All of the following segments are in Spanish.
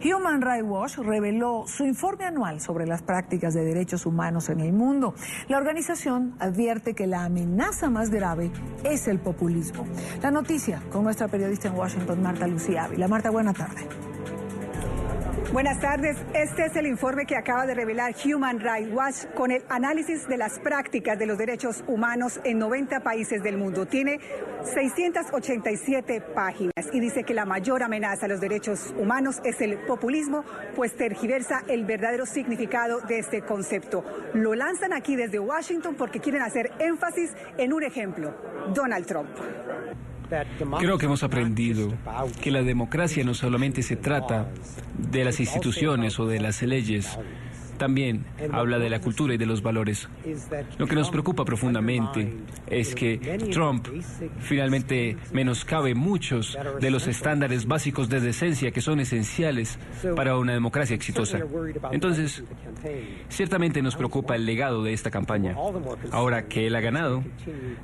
Human Rights Watch reveló su informe anual sobre las prácticas de derechos humanos en el mundo. La organización advierte que la amenaza más grave es el populismo. La noticia con nuestra periodista en Washington, Marta Lucía Ávila. Marta, buena tarde. Buenas tardes. Este es el informe que acaba de revelar Human Rights Watch con el análisis de las prácticas de los derechos humanos en 90 países del mundo. Tiene 687 páginas y dice que la mayor amenaza a los derechos humanos es el populismo, pues tergiversa el verdadero significado de este concepto. Lo lanzan aquí desde Washington porque quieren hacer énfasis en un ejemplo: Donald Trump. Creo que hemos aprendido que la democracia no solamente se trata de las instituciones o de las leyes, también habla de la cultura y de los valores. Lo que nos preocupa profundamente es que Trump finalmente menoscabe muchos de los estándares básicos de decencia que son esenciales para una democracia exitosa. Entonces, ciertamente nos preocupa el legado de esta campaña. Ahora que él ha ganado,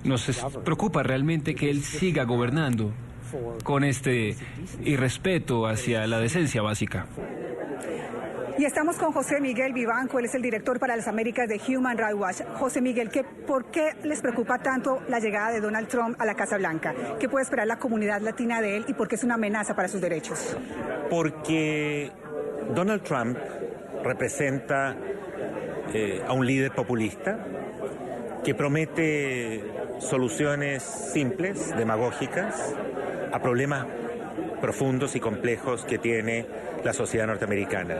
nos preocupa realmente que él siga gobernando con este irrespeto hacia la decencia básica. Y estamos con José Miguel Vivanco, él es el director para las Américas de Human Rights Watch. José Miguel, ¿por qué les preocupa tanto la llegada de Donald Trump a la Casa Blanca? ¿Qué puede esperar la comunidad latina de él y por qué es una amenaza para sus derechos? Porque Donald Trump representa a un líder populista que promete soluciones simples, demagógicas, a problemas profundos y complejos que tiene la sociedad norteamericana.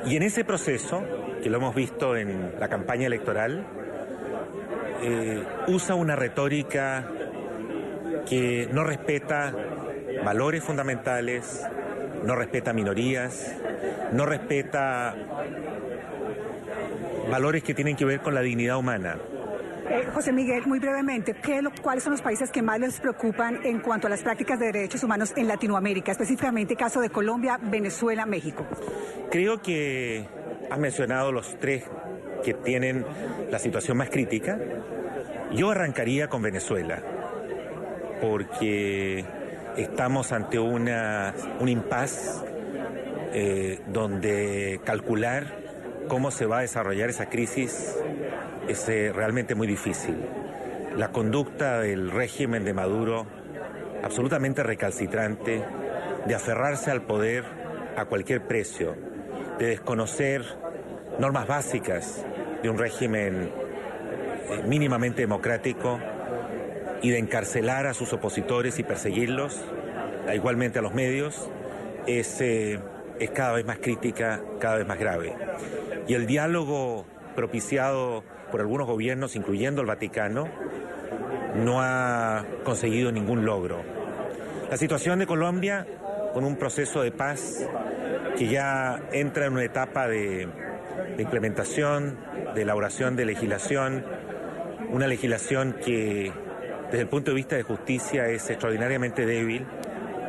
Y en ese proceso, que lo hemos visto en la campaña electoral, usa una retórica que no respeta valores fundamentales, no respeta minorías, no respeta valores que tienen que ver con la dignidad humana. José Miguel, muy brevemente, ¿cuáles son los países que más les preocupan en cuanto a las prácticas de derechos humanos en Latinoamérica, específicamente caso de Colombia, Venezuela, México? Creo que has mencionado los tres que tienen la situación más crítica. Yo arrancaría con Venezuela, porque estamos ante un impasse donde calcular cómo se va a desarrollar esa crisis es realmente muy difícil. La conducta del régimen de Maduro, absolutamente recalcitrante, de aferrarse al poder a cualquier precio, de desconocer normas básicas de un régimen mínimamente democrático y de encarcelar a sus opositores y perseguirlos, igualmente a los medios, es cada vez más crítica, cada vez más grave. Y el diálogo propiciado por algunos gobiernos, incluyendo el Vaticano, no ha conseguido ningún logro. La situación de Colombia, con un proceso de paz que ya entra en una etapa de implementación, de elaboración de legislación, una legislación que desde el punto de vista de justicia es extraordinariamente débil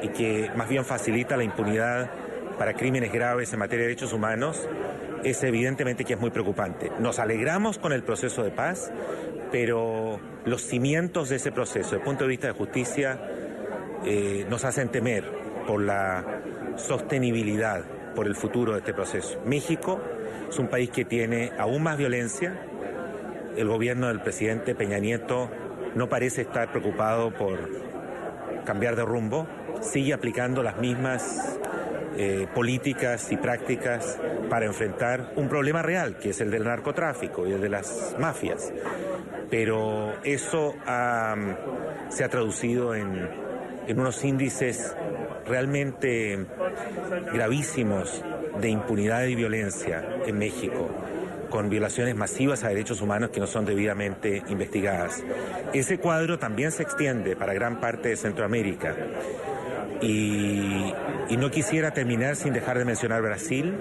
y que más bien facilita la impunidad para crímenes graves en materia de derechos humanos, es evidentemente que es muy preocupante. Nos alegramos con el proceso de paz, pero los cimientos de ese proceso, desde el punto de vista de justicia, nos hacen temer por la sostenibilidad, por el futuro de este proceso. México es un país que tiene aún más violencia. El gobierno del presidente Peña Nieto no parece estar preocupado por cambiar de rumbo, sigue aplicando las mismas políticas y prácticas para enfrentar un problema real, que es el del narcotráfico y el de las mafias. Pero eso se ha traducido en unos índices realmente gravísimos de impunidad y violencia en México, con violaciones masivas a derechos humanos que no son debidamente investigadas. Ese cuadro también se extiende para gran parte de Centroamérica. Y no quisiera terminar sin dejar de mencionar Brasil,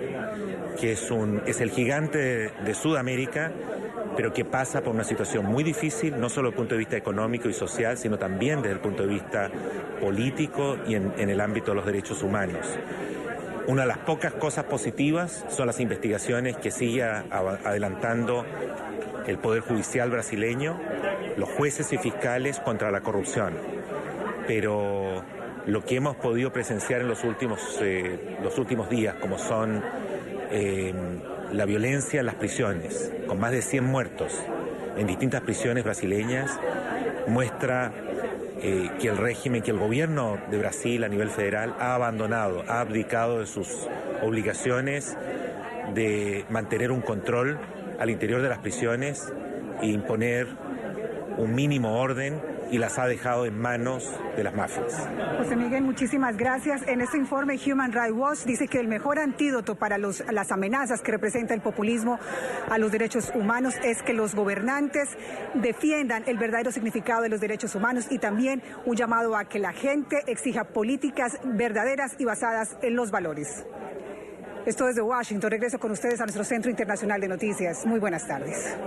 que es el gigante de Sudamérica, pero que pasa por una situación muy difícil, no solo desde el punto de vista económico y social, sino también desde el punto de vista político y en el ámbito de los derechos humanos. Una de las pocas cosas positivas son las investigaciones que sigue adelantando el Poder Judicial brasileño, los jueces y fiscales contra la corrupción. Pero lo que hemos podido presenciar en los últimos días, como son la violencia en las prisiones, con más de 100 muertos en distintas prisiones brasileñas, muestra que el régimen, que el gobierno de Brasil a nivel federal ha abandonado, ha abdicado de sus obligaciones de mantener un control al interior de las prisiones e imponer un mínimo orden, y las ha dejado en manos de las mafias. José Miguel, muchísimas gracias. En este informe, Human Rights Watch dice que el mejor antídoto para las amenazas que representa el populismo a los derechos humanos es que los gobernantes defiendan el verdadero significado de los derechos humanos, y también un llamado a que la gente exija políticas verdaderas y basadas en los valores. Esto desde Washington. Regreso con ustedes a nuestro Centro Internacional de Noticias. Muy buenas tardes.